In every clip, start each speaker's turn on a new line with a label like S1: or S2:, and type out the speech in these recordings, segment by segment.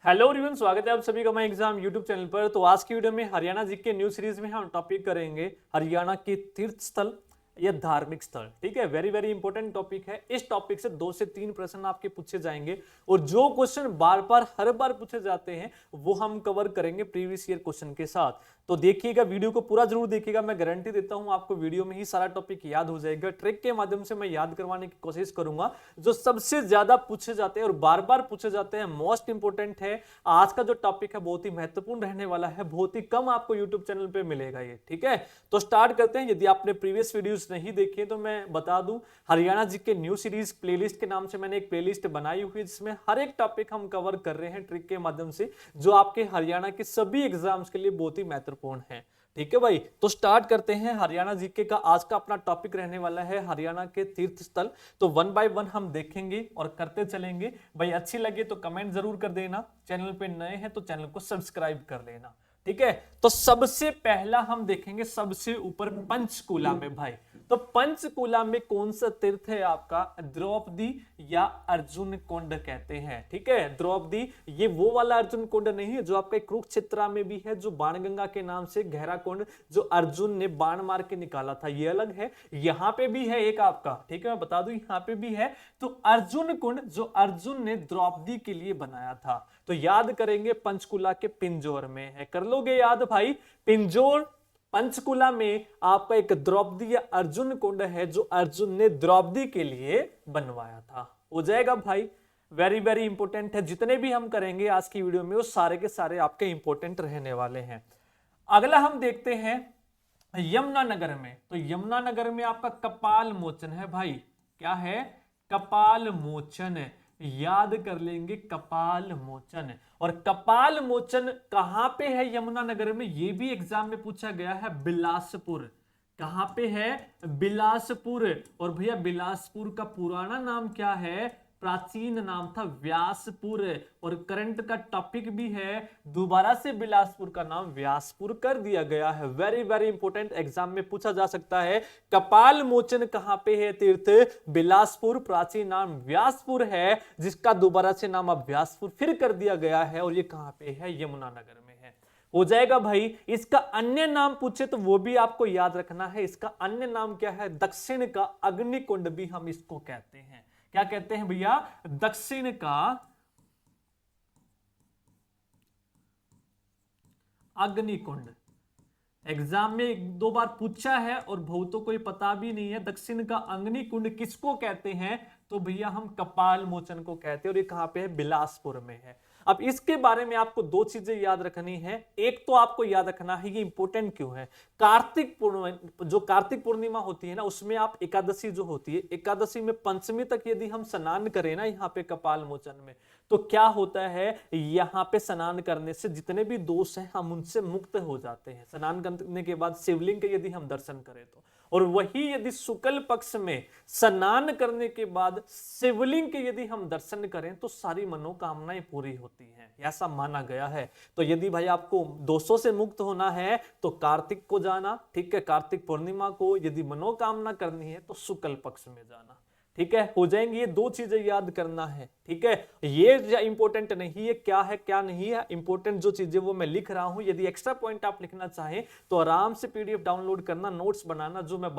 S1: Hello everyone, स्वागत है आप सभी का माई एग्जाम यूट्यूब चैनल पर। तो आज की वीडियो में हरियाणा जीके न्यू सीरीज में हम टॉपिक करेंगे हरियाणा के तीर्थ स्थल या धार्मिक स्थल। ठीक है, वेरी वेरी इंपॉर्टेंट टॉपिक है। इस टॉपिक से 2 से 3 प्रश्न आपके पूछे जाएंगे और जो क्वेश्चन बार बार हर बार पूछे जाते हैं वो हम कवर करेंगे प्रीवियस ईयर क्वेश्चन के साथ। तो देखिएगा, वीडियो को पूरा जरूर देखिएगा। मैं गारंटी देता हूं आपको वीडियो में ही सारा टॉपिक याद हो जाएगा। ट्रिक के माध्यम से मैं याद करवाने की कोशिश करूंगा जो सबसे ज्यादा पूछे जाते हैं और बार बार पूछे जाते हैं, मोस्ट इंपोर्टेंट है। आज का जो टॉपिक है बहुत ही महत्वपूर्ण रहने वाला है, बहुत ही कम आपको यूट्यूब चैनल पे मिलेगा ये। ठीक है, तो स्टार्ट करते हैं। यदि आपने प्रीवियस वीडियोस नहीं देखे तो मैं बता दूं, हरियाणा जी के न्यू सीरीज प्लेलिस्ट के नाम से मैंने एक प्लेलिस्ट बनाई हुई है जिसमें हर एक टॉपिक हम कवर कर रहे हैं ट्रिक के माध्यम से, जो आपके हरियाणा के सभी एग्जाम्स के लिए बहुत ही महत्वपूर्ण है। ठीक है भाई, तो स्टार्ट करते हैं। हरियाणा जीके का आज का अपना टॉपिक रहने वाला है हरियाणा के तीर्थ स्थल। तो 1 बाय 1 हम देखेंगे और करते चलेंगे। भाई अच्छी लगे तो कमेंट जरूर कर देना, चैनल पे नए हैं तो चैनल को सब्सक्राइब कर लेना। ठीक है, तो सबसे पहला हम देखेंगे सबसे ऊपर पंचकूला में। भाई तो पंचकूला में कौन सा तीर्थ है आपका? द्रौपदी या अर्जुन कुंड कहते हैं। ठीक है, द्रौपदी ये वो वाला अर्जुन कुंड नहीं है जो आपका कुरुक्षेत्र में भी है, जो बाणगंगा के नाम से गहरा कुंड जो अर्जुन ने बाण मार के निकाला था, ये अलग है। यहां पे भी है एक आपका, ठीक है मैं बता दूं, यहां पे भी है। तो अर्जुन कुंड जो अर्जुन ने द्रौपदी के लिए बनाया था, तो याद करेंगे पंचकुला के पिंजौर में है। कर लोगे याद भाई? पिंजौर पंचकुला में आपका एक द्रौपदी या अर्जुन कुंड है जो अर्जुन ने द्रौपदी के लिए बनवाया था। हो जाएगा भाई, वेरी वेरी इंपॉर्टेंट है। जितने भी हम करेंगे आज की वीडियो में वो सारे के सारे आपके इंपॉर्टेंट रहने वाले हैं। अगला हम देखते हैं यमुनानगर में। तो यमुनानगर में आपका कपाल मोचन है। भाई क्या है? कपाल मोचन। याद कर लेंगे कपाल मोचन। और कपाल मोचन कहां पे है यमुनानगर में? ये भी एग्जाम में पूछा गया है। बिलासपुर। कहां पे है? बिलासपुर। और भैया बिलासपुर का पुराना नाम क्या है? प्राचीन नाम था व्यासपुर। और करंट का टॉपिक भी है, दोबारा से बिलासपुर का नाम व्यासपुर कर दिया गया है। वेरी वेरी इंपॉर्टेंट, एग्जाम में पूछा जा सकता है। कपाल मोचन कहां पे है तीर्थ? बिलासपुर। प्राचीन नाम व्यासपुर है जिसका दोबारा से नाम अब व्यासपुर फिर कर दिया गया है। और ये कहां पे है? यमुनानगर में है। हो जाएगा भाई। इसका अन्य नाम पूछे तो वो भी आपको याद रखना है। इसका अन्य नाम क्या है? दक्षिण का अग्निकुंड भी हम इसको कहते हैं। क्या कहते हैं भैया? दक्षिण का अग्निकुंड। एग्जाम में 1-2 बार पूछा है और बहुतों को ये पता भी नहीं है दक्षिण का अग्निकुंड किसको कहते हैं। तो भैया हम कपाल मोचन को कहते हैं। और ये कहां पे है? बिलासपुर में है। अब इसके बारे में आपको 2 चीजें याद रखनी है। एक तो आपको याद रखना है ये इंपॉर्टेंट क्यों है। जो कार्तिक पूर्णिमा होती है ना, उसमें आप एकादशी जो होती है, एकादशी में पंचमी तक यदि हम स्नान करें ना यहाँ पे कपाल मोचन में, तो क्या होता है, यहाँ पे स्नान करने से जितने भी दोष हैं हम उनसे मुक्त हो जाते हैं। स्नान करने के बाद शिवलिंग के यदि हम दर्शन करें तो, और वही यदि शुक्ल पक्ष में स्नान करने के बाद शिवलिंग के यदि हम दर्शन करें तो सारी मनोकामनाएं पूरी होती हैं, ऐसा माना गया है। तो यदि भाई आपको दोषों से मुक्त होना है तो कार्तिक को जाना। ठीक है, कार्तिक पूर्णिमा को यदि मनोकामना करनी है तो शुक्ल पक्ष में जाना। ठीक है, हो जाएंगे। ये 2 चीजें याद करना है। ठीक है, ये इंपॉर्टेंट नहीं है क्या है क्या नहीं है। इंपॉर्टेंट जो चीजें वो मैं लिख रहा हूं। यदि एक्स्ट्रा पॉइंट आप लिखना चाहें तो आराम से पीडीएफ डाउनलोड करना, नोट्स बनाना, जो मैं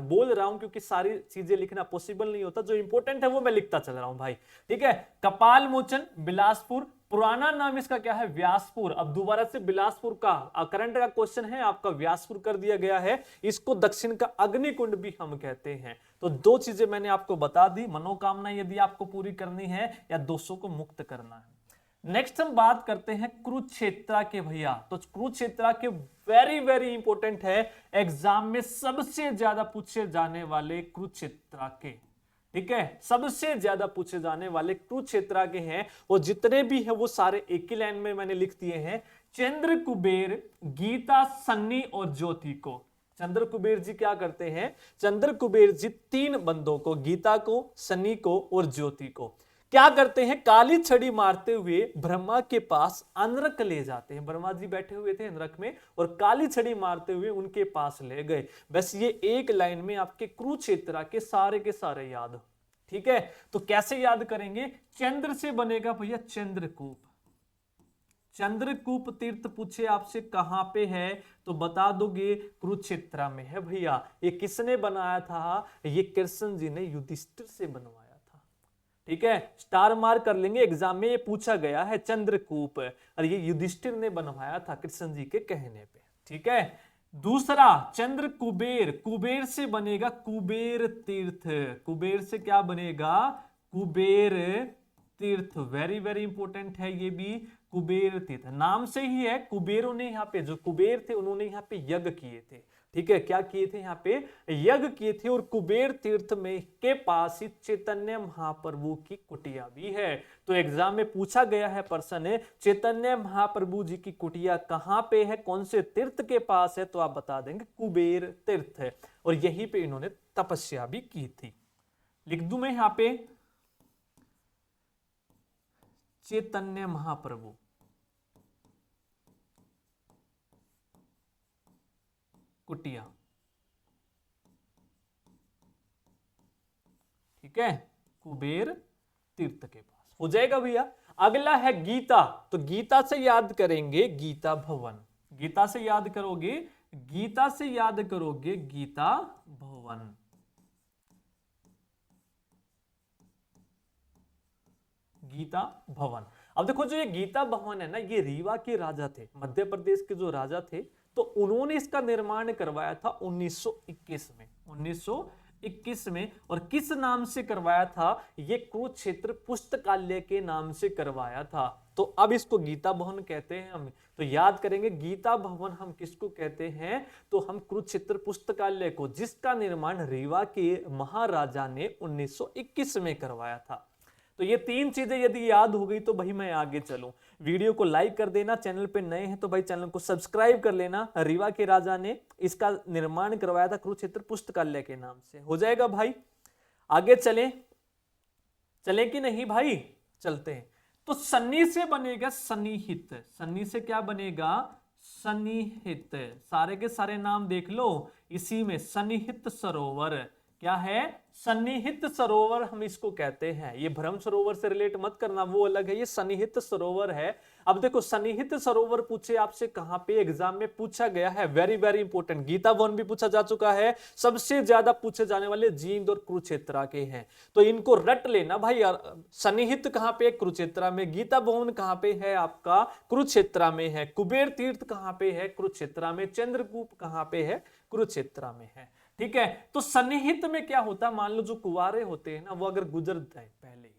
S1: बोल रहा हूं, क्योंकि सारी चीजें लिखना पॉसिबल नहीं होता। जो इंपॉर्टेंट है वो मैं लिखता चल रहा हूं भाई। ठीक है, कपाल मोचन बिलासपुर, पुराना नाम इसका क्या है? व्यासपुर। अब दोबारा से बिलासपुर का करंट का क्वेश्चन है आपका, व्यासपुर कर दिया गया है। इसको दक्षिण का अग्निकुंड भी हम कहते हैं। तो 2 चीजें मैंने आपको बता दी, मनोकामना यदि आपको पूरी करनी है या दोषों को मुक्त करना है। नेक्स्ट हम बात करते हैं कुरुक्षेत्र के। भैया तो कुरुक्षेत्र के वेरी वेरी इंपॉर्टेंट है, एग्जाम में सबसे ज्यादा पूछे जाने वाले कुरुक्षेत्र के। ठीक है, सबसे ज्यादा पूछे जाने वाले कुरुक्षेत्र के हैं। और जितने भी हैं वो सारे एक ही लाइन में मैंने लिख दिए हैं। चंद्र कुबेर, गीता, सन्नी और ज्योति को। चंद्र कुबेर जी क्या करते हैं? चंद्र कुबेर जी 3 बंदों को, गीता को, सन्नी को और ज्योति को, क्या करते हैं? काली छड़ी मारते हुए ब्रह्मा के पास अनरक ले जाते हैं। ब्रह्मा जी बैठे हुए थे अनरक में और काली छड़ी मारते हुए उनके पास ले गए। बस ये एक लाइन में आपके कुरुक्षेत्र के सारे याद हो। ठीक है, तो कैसे याद करेंगे? चंद्र से बनेगा भैया चंद्रकूप। चंद्रकूप तीर्थ पूछे आपसे कहां पे है तो बता दोगे कुरुक्षेत्र में है भैया। ये किसने बनाया था? ये कृष्ण जी ने युधिष्ठिर से बनवाया था। ठीक है, स्टार मार्क कर लेंगे, एग्जाम में ये पूछा गया है चंद्रकूप, और ये युधिष्ठिर ने बनवाया था कृष्ण जी के कहने पे। ठीक है, दूसरा चंद्र कुबेर, कुबेर से बनेगा कुबेर तीर्थ। कुबेर से क्या बनेगा? कुबेर तीर्थ। वेरी वेरी इंपॉर्टेंट है ये भी, कुबेर तीर्थ नाम से ही है। कुबेरों ने यहाँ पे, जो कुबेर थे उन्होंने यहाँ पे यज्ञ किए थे। ठीक है, क्या किए थे? यहाँ पे यज्ञ किए थे। और कुबेर तीर्थ में के पास ही चैतन्य महाप्रभु की कुटिया भी है। तो एग्जाम में पूछा गया है प्रश्न, चैतन्य महाप्रभु जी की कुटिया कहां पे है, कौन से तीर्थ के पास है? तो आप बता देंगे कुबेर तीर्थ है, और यहीं पे इन्होंने तपस्या भी की थी। लिख दूं मैं यहाँ पे चैतन्य महाप्रभु, कुटिया। ठीक है, कुबेर तीर्थ के पास हो जाएगा भैया। अगला है गीता, तो गीता से याद करेंगे गीता भवन। गीता से याद करोगे, गीता से याद करोगे गीता भवन। गीता भवन। अब देखो, जो ये गीता भवन है ना, ये रीवा के राजा थे, मध्य प्रदेश के जो राजा थे, तो उन्होंने इसका निर्माण करवाया था 1921 में। 1921 में। और किस नाम से करवाया था? ये कुरुक्षेत्र पुस्तकालय के नाम से करवाया था। तो अब इसको गीता भवन कहते हैं हम। तो याद करेंगे गीता भवन हम किसको कहते हैं? तो हम कुरुक्षेत्र पुस्तकालय को, जिसका निर्माण रीवा के महाराजा ने 1921 में करवाया था। तो ये तीन चीजें यदि याद हो गई तो भाई मैं आगे चलूं। वीडियो को लाइक कर देना, चैनल पे नए हैं तो भाई चैनल को सब्सक्राइब कर लेना। रीवा के राजा ने इसका निर्माण करवाया था कुरुक्षेत्र पुस्तकालय के नाम से। हो जाएगा भाई, आगे चलें? चले कि नहीं भाई? चलते हैं। तो सन्नी से बनेगा सन्निहित। सन्नी से क्या बनेगा? सन्निहित। सारे के सारे नाम देख लो इसी में, सन्निहित सरोवर। क्या है? सन्निहित सरोवर हम इसको कहते हैं। ये भ्रम सरोवर से रिलेट मत करना, वो अलग है, ये सन्निहित सरोवर है। अब देखो, सन्निहित सरोवर पूछे आपसे कहां पे, एग्जाम में पूछा गया है। Very very important. गीता भवन भी पूछा जा चुका है। सबसे ज्यादा पूछे जाने वाले जींद और कुरुक्षेत्र के हैं, तो इनको रट लेना भाई। सन्निहित कहां पे? कुरुक्षेत्र में। गीता भवन कहां पे है? आपका कुरुक्षेत्र में है। कुबेर तीर्थ कहां पे है? कुरुक्षेत्र में। चंद्रकूप कहां पे है? कुरुक्षेत्र में है। ठीक है, तो सन्निहित में क्या होता? मान लो जो कुंवारे होते हैं ना, वो अगर गुजर जाए पहले ही,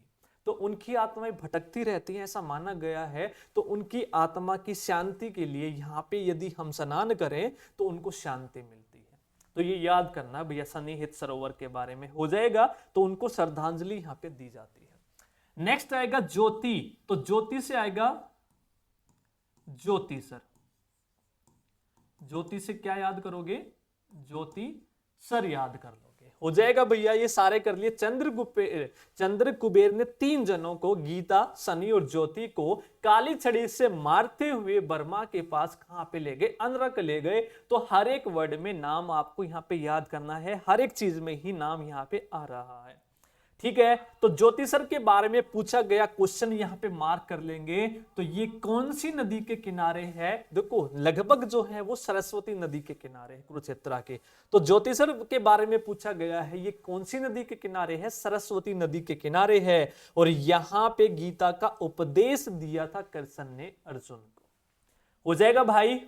S1: तो उनकी आत्माएं भटकती रहती हैं, ऐसा माना गया है। तो उनकी आत्मा की शांति के लिए यहाँ पे यदि हम स्नान करें तो उनको शांति मिलती है। तो ये याद करना भैया, सन्निहित सरोवर के बारे में हो जाएगा। तो उनको श्रद्धांजलि यहाँ पे दी जाती है। नेक्स्ट आएगा ज्योति, तो ज्योति से आएगा ज्योति सर। ज्योति से क्या याद करोगे? ज्योति सर याद कर लोगे, हो जाएगा भैया। ये सारे कर लिए। चंद्र कुबेर ने 3 जनों को, गीता, सनी और ज्योति को काली छड़ी से मारते हुए बर्मा के पास कहां पे ले गए? अनरक ले गए। तो हर एक वर्ड में नाम आपको यहाँ पे याद करना है, हर एक चीज में ही नाम यहाँ पे आ रहा है। ठीक है, तो ज्योति सर के बारे में पूछा गया क्वेश्चन यहाँ पे मार्क कर लेंगे। तो ये कौन सी नदी के किनारे है? देखो, लगभग जो है वो सरस्वती नदी के किनारे है, कुरुक्षेत्र के। तो ज्योति सर के बारे में पूछा गया है, ये कौन सी नदी के किनारे है? सरस्वती नदी के किनारे है। और यहां पे गीता का उपदेश दिया था कृष्ण ने अर्जुन को। हो जाएगा भाई?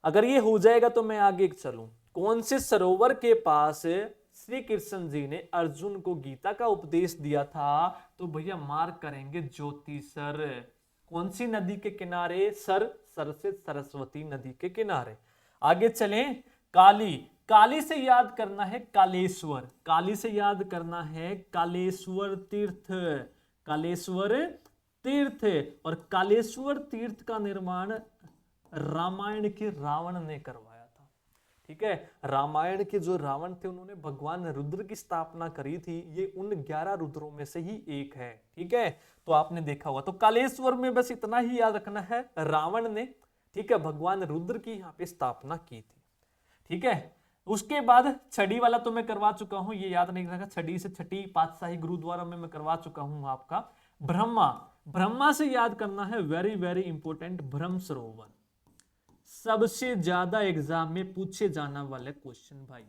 S1: अगर ये हो जाएगा तो मैं आगे चलूं। कौन से सरोवर के पास श्री कृष्ण जी ने अर्जुन को गीता का उपदेश दिया था? तो भैया मार्क करेंगे ज्योति सर। कौन सी नदी के किनारे? सर से सरस्वती नदी के किनारे। आगे चलें। काली, काली से याद करना है कालेश्वर। काली से याद करना है कालेश्वर तीर्थ। कालेश्वर तीर्थ। और कालेश्वर तीर्थ का निर्माण रामायण के रावण ने करवाया। ठीक है, रामायण के जो रावण थे उन्होंने भगवान रुद्र की स्थापना करी थी। ये उन 11 रुद्रों में से ही एक है। ठीक है, तो आपने देखा हुआ। तो कालेश्वर में बस इतना ही याद रखना है, रावण ने, ठीक है, भगवान रुद्र की यहाँ पे स्थापना की थी। ठीक है, उसके बाद छड़ी वाला तो मैं करवा चुका हूं, ये याद नहीं रखा। छड़ी से छठी पातशाही गुरुद्वारा में मैं करवा चुका हूं आपका। ब्रह्मा, ब्रह्मा से याद करना है, वेरी वेरी इंपॉर्टेंट, ब्रह्म सरोवर। सबसे ज्यादा एग्जाम में पूछे जाने वाले क्वेश्चन भाई,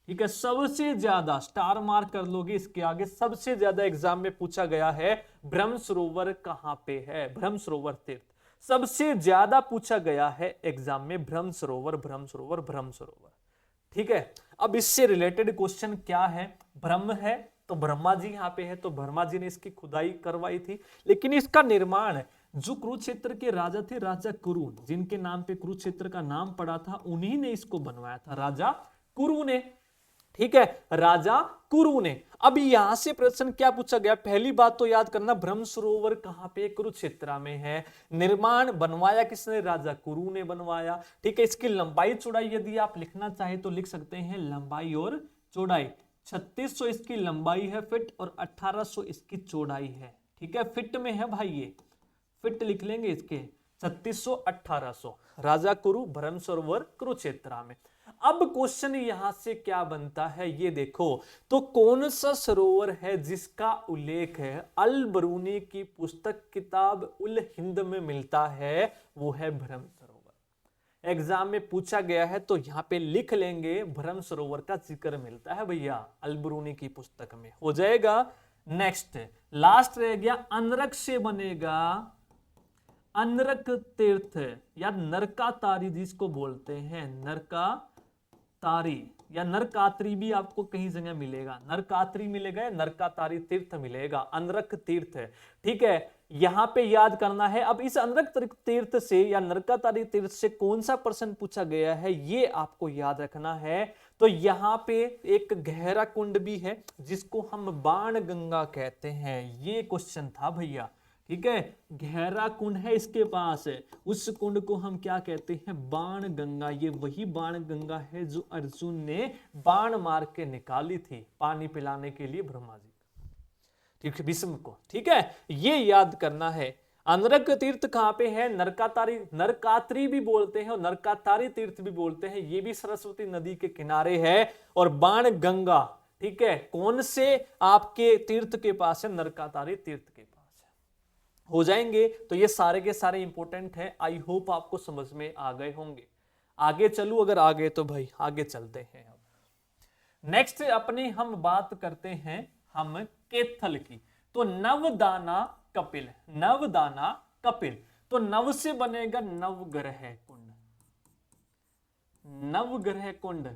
S1: ठीक है। सबसे ज्यादा स्टार मार्क कर लोगे इसके आगे, सबसे ज्यादा एग्जाम में पूछा गया है ब्रह्म सरोवर कहां पे है, ब्रह्म सरोवर तीर्थ सबसे ज्यादा पूछा गया है एग्जाम में, ब्रह्म सरोवर ब्रह्म सरोवर ब्रह्म सरोवर, ठीक है। अब इससे रिलेटेड क्वेश्चन क्या है, ब्रह्म है तो ब्रह्मा जी यहाँ पे है, तो ब्रह्मा जी ने इसकी खुदाई करवाई थी, लेकिन इसका निर्माण जो कुरुक्षेत्र के राजा थे, राजा कुरु, जिनके नाम पे कुरुक्षेत्र का नाम पड़ा था, उन्हीं ने इसको बनवाया था, राजा कुरु ने, ठीक है, राजा कुरु ने। अब यहां से प्रश्न क्या पूछा गया, पहली बात तो याद करना, ब्रह्म सरोवर कहां पे, कुरुक्षेत्र में है। निर्माण बनवाया किसने, राजा कुरु ने बनवाया, ठीक है। इसकी लंबाई चौड़ाई यदि आप लिखना चाहे तो लिख सकते हैं, लंबाई और चौड़ाई 3600 इसकी लंबाई है फिट, और 1800 इसकी चौड़ाई है, ठीक है। फिट में है भाई, ये फिट लिख लेंगे इसके, 3600 1800, राजा कुरु ब्रह्म सरोवर कुरुक्षेत्र में। अब क्वेश्चन यहां से क्या बनता है, ये देखो, तो कौन सा सरोवर है जिसका उल्लेख है अल बरूनी की पुस्तक किताब उल हिंद में मिलता है, वो है ब्रह्म सरोवर। एग्जाम में पूछा गया है तो यहां पे लिख लेंगे, ब्रह्म सरोवर का जिक्र मिलता है भैया अल बरूनी की पुस्तक में, हो जाएगा। नेक्स्ट लास्ट रह गया, अनरक से बनेगा, अनरक तीर्थ या नरकातारी जिसको बोलते हैं, नरकातारी या नरकात्री भी आपको कहीं जगह मिलेगा, नरकात्री मिलेगा या नरकातारी तीर्थ मिलेगा, अनरक तीर्थ, ठीक है। यहां पे याद करना है, अब इस अनरक तीर्थ से या नरकातारी तीर्थ से कौन सा प्रश्न पूछा गया है, ये आपको याद रखना है। तो यहां पे एक गहरा कुंड भी है जिसको हम बाण गंगा कहते हैं, ये क्वेश्चन था भैया, ठीक है। गहरा कुंड है इसके पास, उस कुंड को हम क्या कहते हैं, बाण गंगा। ये वही बाण गंगा है जो अर्जुन ने बाण मार के निकाली थी पानी पिलाने के लिए ब्रह्मा जी, ठीक है, भीष्म को, ठीक है। ये याद करना है। अनरक तीर्थ कहां पे है, नरकातारी, नरकात्री भी बोलते हैं और नरकातारी तीर्थ भी बोलते हैं, ये भी सरस्वती नदी के किनारे है। और बाण गंगा, ठीक है, कौन से आपके तीर्थ के पास है, नरकातारी तीर्थ के पास है, हो जाएंगे। तो ये सारे के सारे इंपॉर्टेंट है, आई होप आपको समझ में आ गए होंगे। आगे चलूं, अगर आ गए तो भाई आगे चलते हैं। अब नेक्स्ट अपनी हम बात करते हैं हम केथल की। तो नवदाना कपिल, नवदाना कपिल, तो नव से बनेगा नवग्रह कुंड, नवग्रह कुंड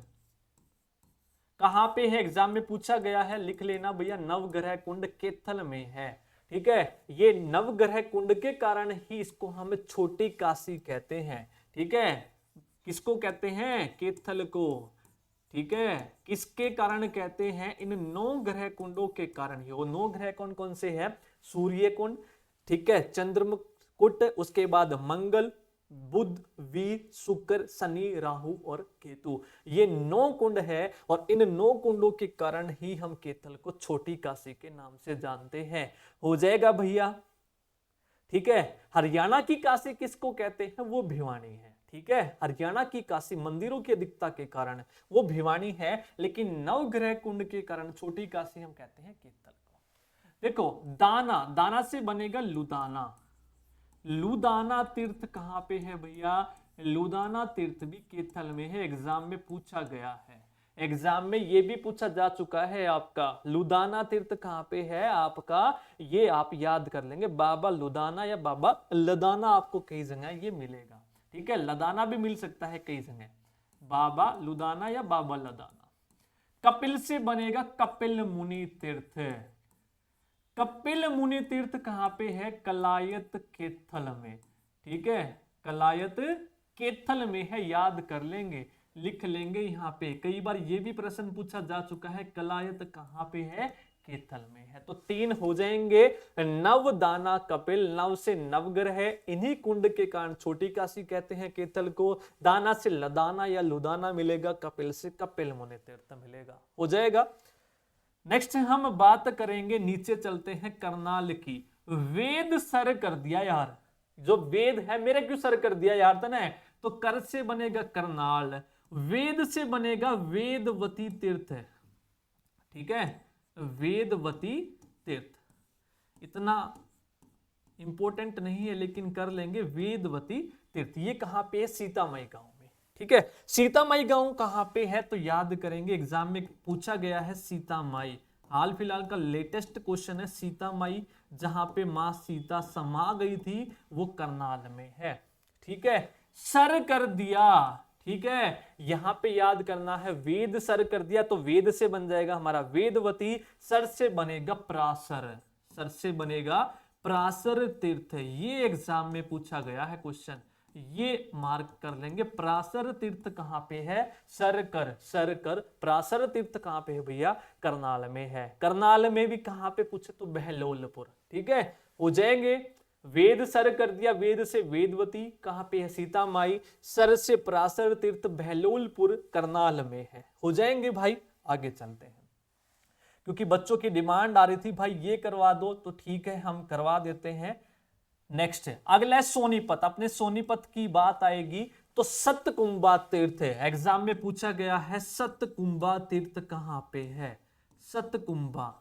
S1: कहां पे है, एग्जाम में पूछा गया है, लिख लेना भैया, नवग्रह कुंड केथल में है, ठीक है। ये नवग्रह कुंड के कारण ही इसको हम छोटी काशी कहते हैं, ठीक है। किसको कहते हैं, केथल को, ठीक है। किसके कारण कहते हैं, इन 9 ग्रह कुंडों के कारण ही। वो 9 ग्रह कुंड कौन से हैं, सूर्य कुंड, ठीक है, चंद्रमुकुट, उसके बाद मंगल, बुध, वीर, शुक्र, शनि, राहु और केतु, ये 9 कुंड है। और इन 9 कुंडों के कारण ही हम केथल को छोटी काशी के नाम से जानते हैं, हो जाएगा भैया, ठीक है। हरियाणा की काशी किसको कहते हैं, वो भिवानी है, ठीक है। हरियाणा की काशी मंदिरों की अधिकता के कारण वो भिवानी है, लेकिन नवग्रह कुंड के कारण छोटी काशी हम कहते हैं केथल को। देखो दाना, दाना से बनेगा लुदाना, लुदाना तीर्थ कहां पे है भैया, लुदाना तीर्थ भी केथल में है, एग्जाम में पूछा गया है, एग्जाम में ये भी पूछा जा चुका है आपका, लुदाना तीर्थ कहां पे है आपका, ये आप याद कर लेंगे, बाबा लुदाना या बाबा लदाना आपको कई जगह ये मिलेगा, ठीक है। लदाना भी मिल सकता है कई जगह, बाबा लुदाना या बाबा लदाना। कपिल से बनेगा कपिल मुनि तीर्थ, कपिल मुनि तीर्थ कहां पे है, कलायत केथल में, ठीक है, कलायत केथल में है, याद कर लेंगे, लिख लेंगे यहाँ पे। कई बार ये भी प्रश्न पूछा जा चुका है, कलायत कहां पे है, केथल में है। तो 3 हो जाएंगे, नव, दाना, कपिल। नव से नवग्रह, इन्हीं कुंड के कारण छोटी काशी कहते हैं केथल को, दाना से लदाना या लुदाना मिलेगा, कपिल से कपिल मुनि तीर्थ मिलेगा, हो जाएगा। नेक्स्ट हम बात करेंगे, नीचे चलते हैं, करनाल की। वेद सर कर दिया यार, जो वेद है मेरे क्यों सर कर दिया यार, था ना, तो कर से बनेगा करनाल, वेद से बनेगा वेदवती तीर्थ, ठीक है, वेदवती तीर्थ। इतना इंपॉर्टेंट नहीं है लेकिन कर लेंगे, वेदवती तीर्थ। ये कहाँ पे है? सीतामढ़ी गांव में। ठीक है, सीतामढ़ी गांव कहाँ पे है तो याद करेंगे, एग्जाम में पूछा गया है सीतामढ़ी। हाल फिलहाल का लेटेस्ट क्वेश्चन है सीतामढ़ी, जहां पे मां सीता समा गई थी वो करनाल में है। ठीक है, सर कर दिया। ठीक है, यहां पे याद करना है, वेद सर कर दिया तो वेद से बन जाएगा हमारा वेदवती, सर से बनेगा प्रासर, सर से बनेगा प्रासर तीर्थ। ये एग्जाम में पूछा गया है क्वेश्चन, ये मार्क कर लेंगे। प्रासर तीर्थ कहां पे है? सरकर प्रासर तीर्थ कहां पे है भैया? करनाल में है। करनाल में भी कहां पे पूछे तो बहलोलपुर। ठीक है, हो जाएंगे। वेद सर कर दिया, वेद से वेदवती कहां पे है? सीतामाई। सर से प्रासर तीर्थ बहलोलपुर करनाल में है। हो जाएंगे भाई, आगे चलते हैं क्योंकि बच्चों की डिमांड आ रही थी भाई ये करवा दो, तो ठीक है हम करवा देते हैं। नेक्स्ट है अगला है सोनीपत। अपने सोनीपत की बात आएगी तो सतकुंभा तीर्थ है। एग्जाम में पूछा गया है सतकुंभा तीर्थ कहां पे है? सतकुंभा,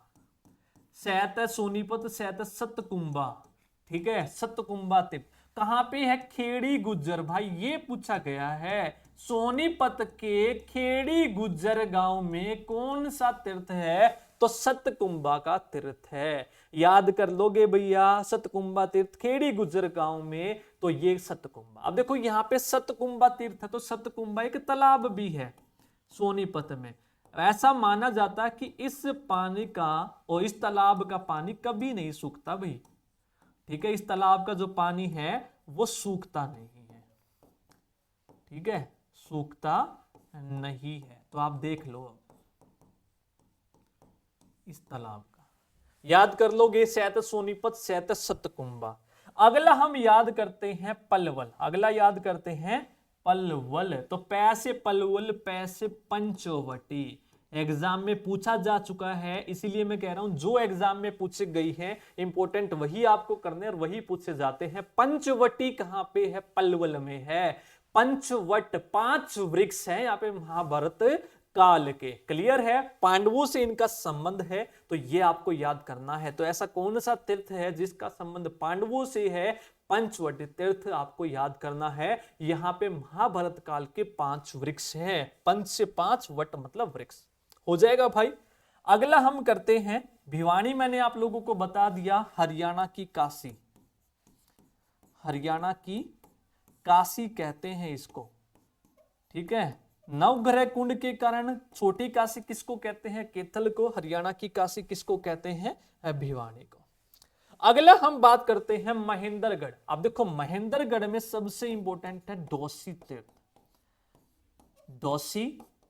S1: सैत है सोनीपत, सैत है सतकुंभा। ठीक है, सतकुंभा तीर्थ कहां पे है? खेड़ी गुज्जर। भाई ये पूछा गया है, सोनीपत के खेड़ी गुज्जर गांव में कौन सा तीर्थ है? तो सतकुंभा का तीर्थ है। याद कर लोगे भैया, सतकुंभा तीर्थ खेड़ी गुज्जर गांव में, तो ये सतकुंभा। अब देखो यहाँ पे सतकुंभा तीर्थ है तो सतकुंभा एक तालाब भी है सोनीपत में। ऐसा माना जाता है कि इस पानी का और इस तालाब का पानी कभी नहीं सूखता भाई। ठीक है, इस तालाब का जो पानी है वो सूखता नहीं है। ठीक है, सूखता नहीं है, तो आप देख लो इस तालाब का। याद कर लोगे, सैत सोनीपत, सैत सतकुंभा। अगला हम याद करते हैं पलवल। अगला याद करते हैं पलवल। तो पैसे पलवल, पैसे पंचवटी। एग्जाम में पूछा जा चुका है, इसीलिए मैं कह रहा हूं जो एग्जाम में पूछी गई है इंपॉर्टेंट वही आपको करने और वही पूछे जाते हैं। पंचवटी कहां पे है? पलवल में है। पंचवट 5 वृक्ष है यहाँ पे महाभारत काल के। क्लियर है, पांडवों से इनका संबंध है, तो ये आपको याद करना है। तो ऐसा कौन सा तीर्थ है जिसका संबंध पांडवों से है? पंचवटी तीर्थ आपको याद करना है। यहां पे महाभारत काल के 5 वृक्ष हैं। पंच से 5, वट मतलब वृक्ष। हो जाएगा भाई। अगला हम करते हैं भिवानी। मैंने आप लोगों को बता दिया हरियाणा की काशी, हरियाणा की काशी कहते हैं इसको। ठीक है, नवग्रह कुंड के कारण छोटी काशी किसको कहते हैं? केथल को। हरियाणा की काशी किसको कहते हैं? भिवानी को। अगला हम बात करते हैं महेंद्रगढ़। अब देखो महेंद्रगढ़ में सबसे इंपॉर्टेंट है डोसी तीर्थ। डोसी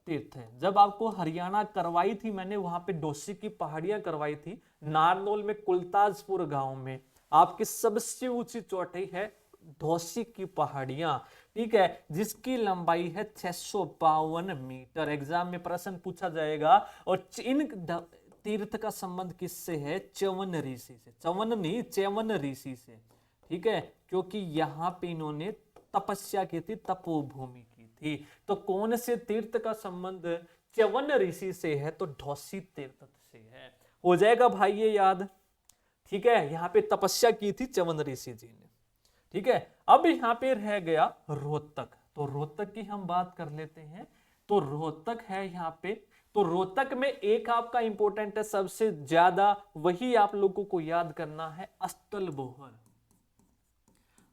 S1: तीर्थ है। जब आपको हरियाणा करवाई थी मैंने, वहां पे डोसी की पहाड़ियां करवाई थी नारनौल में, कुलताजपुर गांव में। आपकी सबसे ऊंची चोटी है डोसी की पहाड़ियां। ठीक है, जिसकी लंबाई है 652 मीटर। एग्जाम में प्रश्न पूछा जाएगा। और इन तीर्थ का संबंध किससे है? च्यवन ऋषि से। च्यवन नहीं, च्यवन ऋषि से। ठीक है, क्योंकि यहां पे इन्होंने तपस्या की थी, तपोभूमि की थी। तो कौन से तीर्थ का संबंध च्यवन ऋषि से है? तो डोसी तीर्थ से है। हो जाएगा भाई ये याद। ठीक है, यहाँ पे तपस्या की थी च्यवन ऋषि जी ने। ठीक है, अब यहाँ पे रह गया रोहतक। तो रोहतक की हम बात कर लेते हैं। तो रोहतक है यहाँ पे। तो रोहतक में एक आपका इंपॉर्टेंट है सबसे ज्यादा, वही आप लोगों को याद करना है, अस्तल बोहर।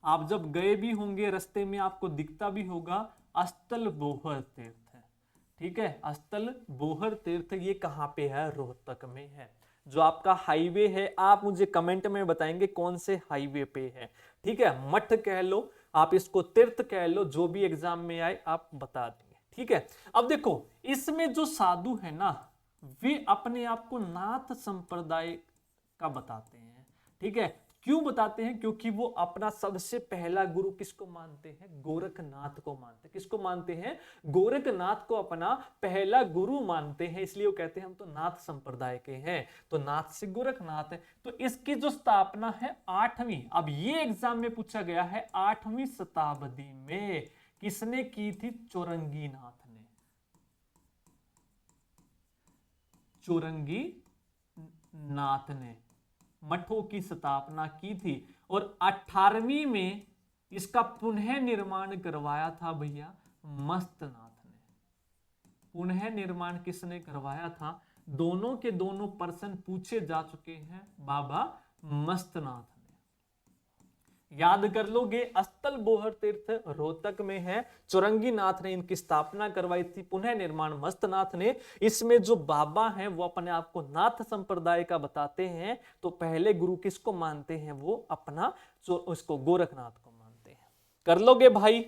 S1: आप जब गए भी होंगे रास्ते में आपको दिखता भी होगा, अस्तल बोहर तीर्थ है। ठीक है, अस्तल बोहर तीर्थ ये कहाँ पे है? रोहतक में है। जो आपका हाईवे है, आप मुझे कमेंट में बताएंगे कौन से हाईवे पे है। ठीक है, मठ कह लो, आप इसको तीर्थ कह लो, जो भी एग्जाम में आए आप बता देंगे। ठीक है, अब देखो इसमें जो साधु है ना, वे अपने आप को नाथ संप्रदाय का बताते हैं। ठीक है, क्यों बताते हैं? क्योंकि वो अपना सबसे पहला गुरु किसको मानते हैं? गोरखनाथ को मानते हैं। किसको मानते हैं? गोरखनाथ को अपना पहला गुरु मानते हैं, इसलिए वो कहते हैं हम तो नाथ संप्रदाय के हैं। तो नाथ से गोरखनाथ है। तो इसकी जो स्थापना है 8वीं, अब ये एग्जाम में पूछा गया है 8वीं शताब्दी में किसने की थी? चौरंगी नाथ ने। चौरंगी नाथ ने। मठों की स्थापना की थी और 18वीं में इसका पुनः निर्माण करवाया था भैया मस्तनाथ ने। पुनः निर्माण किसने करवाया था? दोनों के दोनों पर्सन पूछे जा चुके हैं, बाबा मस्तनाथ ने। याद कर लोगे, अस्तल बोहर तीर्थ रोहतक में है, चौरंगी नाथ ने इनकी स्थापना करवाई थी, पुनः निर्माण मस्तनाथ ने। इसमें जो बाबा हैं वो अपने आप को नाथ संप्रदाय का बताते हैं, तो पहले गुरु किसको मानते हैं? वो अपना उसको गोरखनाथ को मानते हैं। कर लोगे भाई?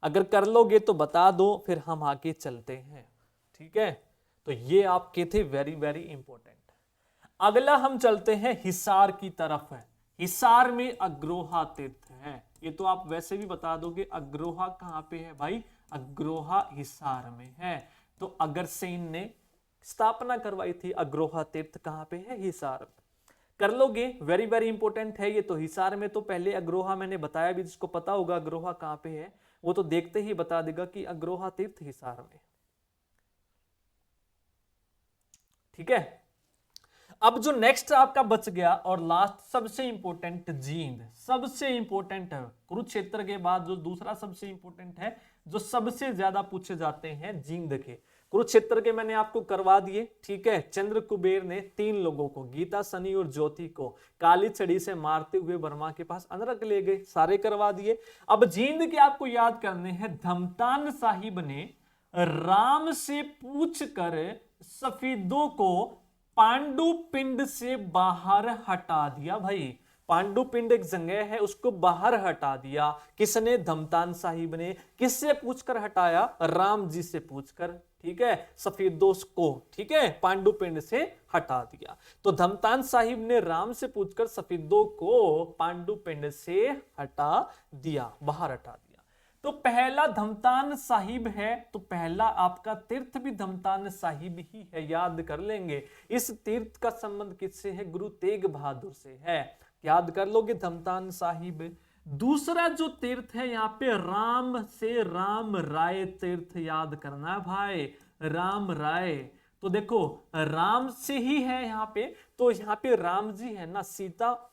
S1: अगर कर लोगे तो बता दो, फिर हम आगे चलते हैं। ठीक है, तो ये आपके थे वेरी वेरी इंपॉर्टेंट। अगला हम चलते हैं हिसार की तरफ है। हिसार में अग्रोहा तीर्थ है। ये तो आप वैसे भी बता दोगे, अग्रोहा कहां पे है भाई? अग्रोहा हिसार में है। तो अग्रसेन ने स्थापना करवाई थी। अग्रोहा तीर्थ कहां पे है? हिसार में। कर लोगे, वेरी वेरी इंपॉर्टेंट है ये तो। हिसार में तो पहले अग्रोहा मैंने बताया भी, जिसको पता होगा अग्रोहा कहां पे है वो तो देखते ही बता देगा कि अग्रोहा तीर्थ हिसार में। ठीक है, अब जो नेक्स्ट आपका बच गया और लास्ट सबसे इंपॉर्टेंट जींद। सबसे इंपॉर्टेंट है कुरुक्षेत्र के बाद जो दूसरा सबसे इंपॉर्टेंट है, जो सबसे ज्यादा पूछे जाते हैं जींद के। कुरुक्षेत्र के मैंने आपको करवा दिए। ठीक है, चंद्र कुबेर ने 3 लोगों को, गीता, शनि और ज्योति को काली छड़ी से मारते हुए वर्मा के पास अनरक ले गए, सारे करवा दिए। अब जींद के आपको याद करने हैं। धमतान साहिब ने राम से पूछ कर सफेदों को पांडु पिंड से बाहर हटा दिया भाई। पांडु पिंड एक जगह है, उसको बाहर हटा दिया। किसने? धमतान साहिब ने। किससे पूछकर हटाया? राम जी से पूछकर। ठीक है, सफेदों को, ठीक है, पांडु पिंड से हटा दिया। तो धमतान साहिब ने राम से पूछकर सफेदों को पांडु पिंड से हटा दिया, बाहर हटा दिया। तो पहला धमतान साहिब है, तो पहला आपका तीर्थ भी धमतान साहिब ही है, याद कर लेंगे। इस तीर्थ का संबंध किससे है? गुरु तेग बहादुर से है, याद कर लोगे धमतान साहिब। दूसरा जो तीर्थ है यहाँ पे राम से राम राय तीर्थ, याद करना भाई, राम राय। तो देखो राम से ही है यहाँ पे, तो यहाँ पे राम जी है ना, सीता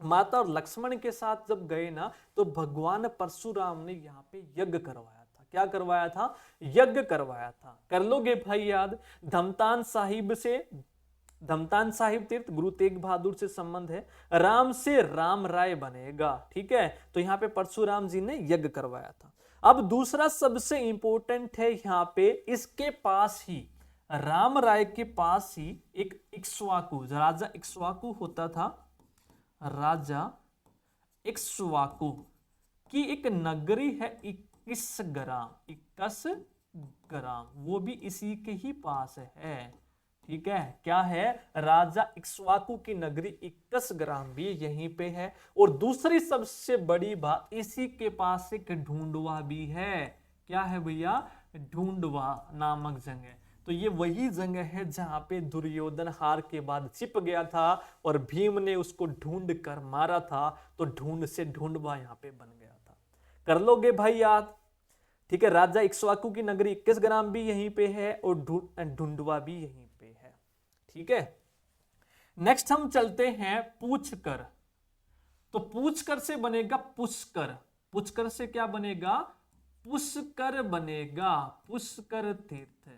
S1: माता और लक्ष्मण के साथ जब गए ना, तो भगवान परशुराम ने यहाँ पे यज्ञ करवाया था। क्या करवाया था? यज्ञ करवाया था। कर लोगे भाई याद? धमतान साहिब से, धमतान साहिब तीर्थ गुरु तेग बहादुर से संबंध है, राम से राम राय बनेगा। ठीक है, तो यहाँ पे परशुराम जी ने यज्ञ करवाया था। अब दूसरा सबसे इंपॉर्टेंट है यहाँ पे, इसके पास ही, राम राय के पास ही एक इक्ष्वाकु, राजा इक्ष्वाकु होता था। राजा इक्ष्वाकु की एक नगरी है 21 ग्राम, वो भी इसी के ही पास है। ठीक है, क्या है? राजा इक्ष्वाकु की नगरी 21 ग्राम भी यहीं पे है। और दूसरी सबसे बड़ी बात, इसी के पास एक ढूंढवा भी है। क्या है भैया? ढूंढवा नामक जगह। तो ये वही जगह है जहां पे दुर्योधन हार के बाद छिप गया था और भीम ने उसको ढूंढ कर मारा था। तो ढूंढ से ढूंढवा यहाँ पे बन गया था। कर लोगे भाई याद? ठीक है, राजा इक्ष्वाकु की नगरी 21 ग्राम भी यहीं पे है और ढूंढवा भी यहीं पे है। ठीक है, नेक्स्ट हम चलते हैं पूछकर। तो पूछकर से बनेगा पुष्कर। पुष्कर से क्या बनेगा? पुष्कर बनेगा, पुष्कर तीर्थ।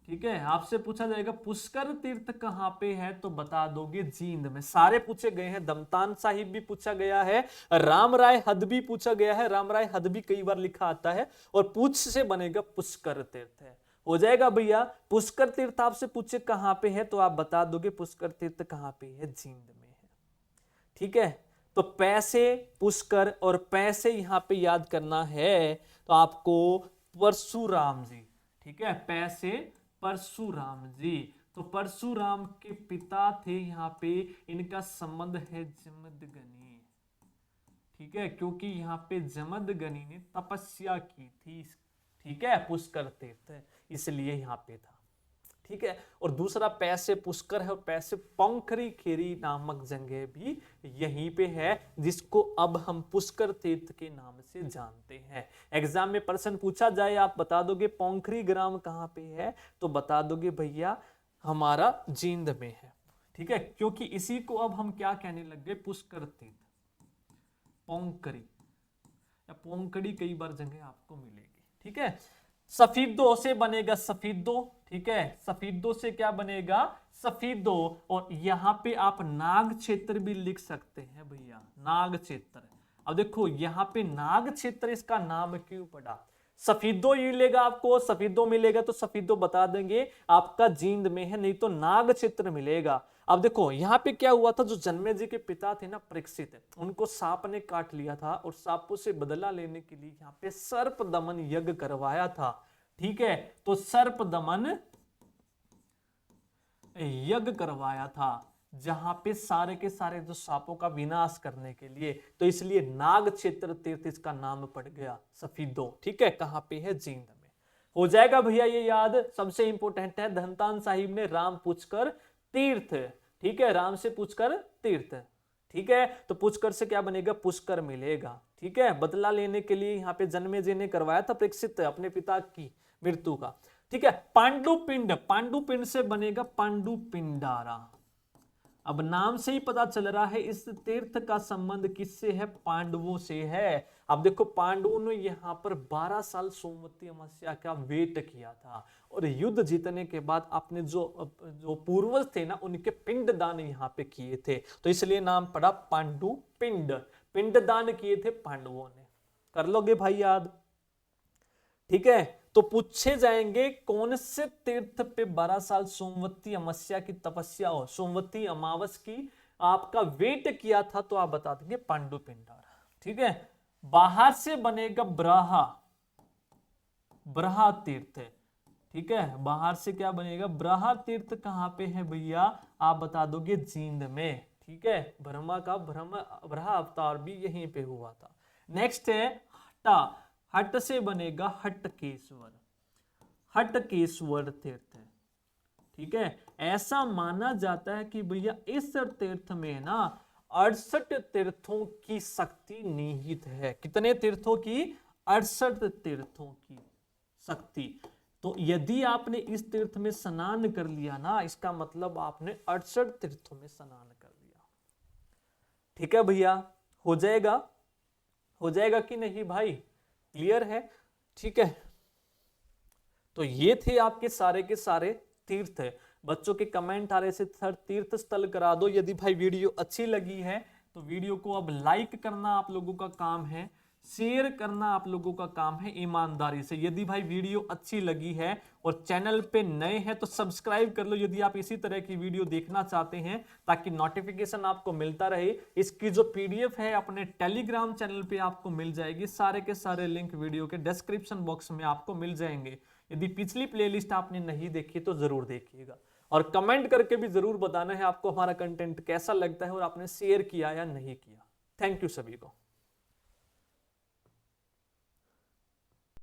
S1: ठीक है, आपसे पूछा जाएगा पुष्कर तीर्थ कहां पे है, तो बता दोगे जींद में। सारे पूछे गए हैं, धमतान साहिब भी पूछा गया है, राम राय हद भी पूछा गया है, राम राय हद भी कई बार लिखा आता है, और पूछ से बनेगा पुष्कर तीर्थ है। हो जाएगा भैया। पुष्कर तीर्थ आपसे पूछे कहां पे है, तो आप बता दोगे पुष्कर तीर्थ कहां पे है? जींद में है। ठीक है, तो पैसे पुष्कर और पैसे यहां पे याद करना है, तो आपको परशुराम जी। ठीक है, पैसे परशुराम जी। तो परशुराम के पिता थे यहाँ पे, इनका संबंध है जमदग्नि। ठीक है, क्योंकि यहाँ पे जमदग्नि ने तपस्या की थी। ठीक है, पुष्कर तीर्थ, इसलिए यहाँ पे था। ठीक है, और दूसरा पैसे पुष्कर है, और पैसे पंखरी खेरी नामक जगह भी यहीं पे है, जिसको अब हम पुष्कर तीर्थ के नाम से जानते हैं। एग्जाम में प्रश्न पूछा जाए, आप बता दोगे पंखरी ग्राम कहाँ पे है, तो बता दोगे भैया हमारा जींद में है। ठीक है, क्योंकि इसी को अब हम क्या कहने लग गए, पुष्कर तीर्थ, पोंकरी या पोंकड़ी कई बार जगह आपको मिलेगी। ठीक है, सफीदो से बनेगा सफीदो। ठीक है, सफीदो से क्या बनेगा, सफीदो। और यहां पे आप नाग क्षेत्र भी लिख सकते हैं भैया, नाग क्षेत्र। अब देखो यहां पे नाग क्षेत्र इसका नाम क्यों पड़ा, सफीदो ये मिलेगा आपको, सफीदो मिलेगा तो सफीदो बता देंगे आपका जींद में है, नहीं तो नाग क्षेत्र मिलेगा। अब देखो यहाँ पे क्या हुआ था, जो जन्मे जी के पिता थे ना परीक्षित, उनको सांप ने काट लिया था और सांपों से बदला लेने के लिए यहाँ पे सर्प दमन यज्ञ करवाया था। ठीक है, तो सर्प दमन यज्ञ करवाया था जहां पे सारे के सारे जो सांपों का विनाश करने के लिए, तो इसलिए नाग क्षेत्र तीर्थ इसका नाम पड़ गया सफीदो। ठीक है, कहां पे है, जींद में। हो जाएगा भैया ये याद। सबसे इंपॉर्टेंट है, धनतान साहिब ने राम पूछकर तीर्थ। ठीक है, राम से पूछकर तीर्थ। ठीक है, तो पुष्कर से क्या बनेगा, पुष्कर मिलेगा। ठीक है, बदला लेने के लिए यहाँ पे जन्मे जी ने करवाया था परीक्षित अपने पिता की मृत्यु का। ठीक है, पांडुपिंड, पांडुपिंड से बनेगा पांडुपिंडारा। अब नाम से ही पता चल रहा है इस तीर्थ का संबंध किससे है, पांडवों से है। अब देखो पांडवों ने यहाँ पर 12 साल सोमवती अमावस्या का वेट किया था और युद्ध जीतने के बाद अपने जो पूर्वज थे ना उनके पिंडदान यहाँ पे किए थे, तो इसलिए नाम पड़ा पांडु पिंड, पिंडदान किए थे पांडवों ने। कर लोगे भाई याद। ठीक है, तो पूछे जाएंगे कौन से तीर्थ पे 12 साल सोमवती अमावस्या की तपस्या हो, सोमवती अमावस की आपका वेट किया था, तो आप बता देंगे पांडुपिंडारा। ठीक है, बाहर से बनेगा ब्रहा, ब्रहा तीर्थ। ठीक है, बाहर से क्या बनेगा, ब्रहा तीर्थ कहां पे है भैया, आप बता दोगे जींद में। ठीक है, ब्रह्मा का ब्रहा अवतार भी यहीं पे हुआ था। नेक्स्ट है हटा, हट से बनेगा हटकेश्वर, हटकेश्वर तीर्थ। ठीक है, ऐसा माना जाता है कि भैया इस तीर्थ में ना 68 तीर्थों की शक्ति निहित है। कितने तीर्थों की, 68 तीर्थों की शक्ति। तो यदि आपने इस तीर्थ में स्नान कर लिया ना, इसका मतलब आपने 68 तीर्थों में स्नान कर लिया। ठीक है भैया, हो जाएगा, हो जाएगा कि नहीं भाई, क्लियर है। ठीक है, तो ये थे आपके सारे के सारे तीर्थ। बच्चों के कमेंट आ रहे थे सर तीर्थ स्थल करा दो। यदि भाई वीडियो अच्छी लगी है तो वीडियो को अब लाइक करना आप लोगों का काम है, शेयर करना आप लोगों का काम है ईमानदारी से। यदि भाई वीडियो अच्छी लगी है और चैनल पे नए हैं तो सब्सक्राइब कर लो यदि आप इसी तरह की वीडियो देखना चाहते हैं, ताकि नोटिफिकेशन आपको मिलता रहे। इसकी जो पीडीएफ है अपने टेलीग्राम चैनल पे आपको मिल जाएगी, सारे के सारे लिंक वीडियो के डिस्क्रिप्शन बॉक्स में आपको मिल जाएंगे। यदि पिछली प्लेलिस्ट आपने नहीं देखी तो जरूर देखिएगा, और कमेंट करके भी जरूर बताना है आपको हमारा कंटेंट कैसा लगता है और आपने शेयर किया या नहीं किया। थैंक यू सभी को।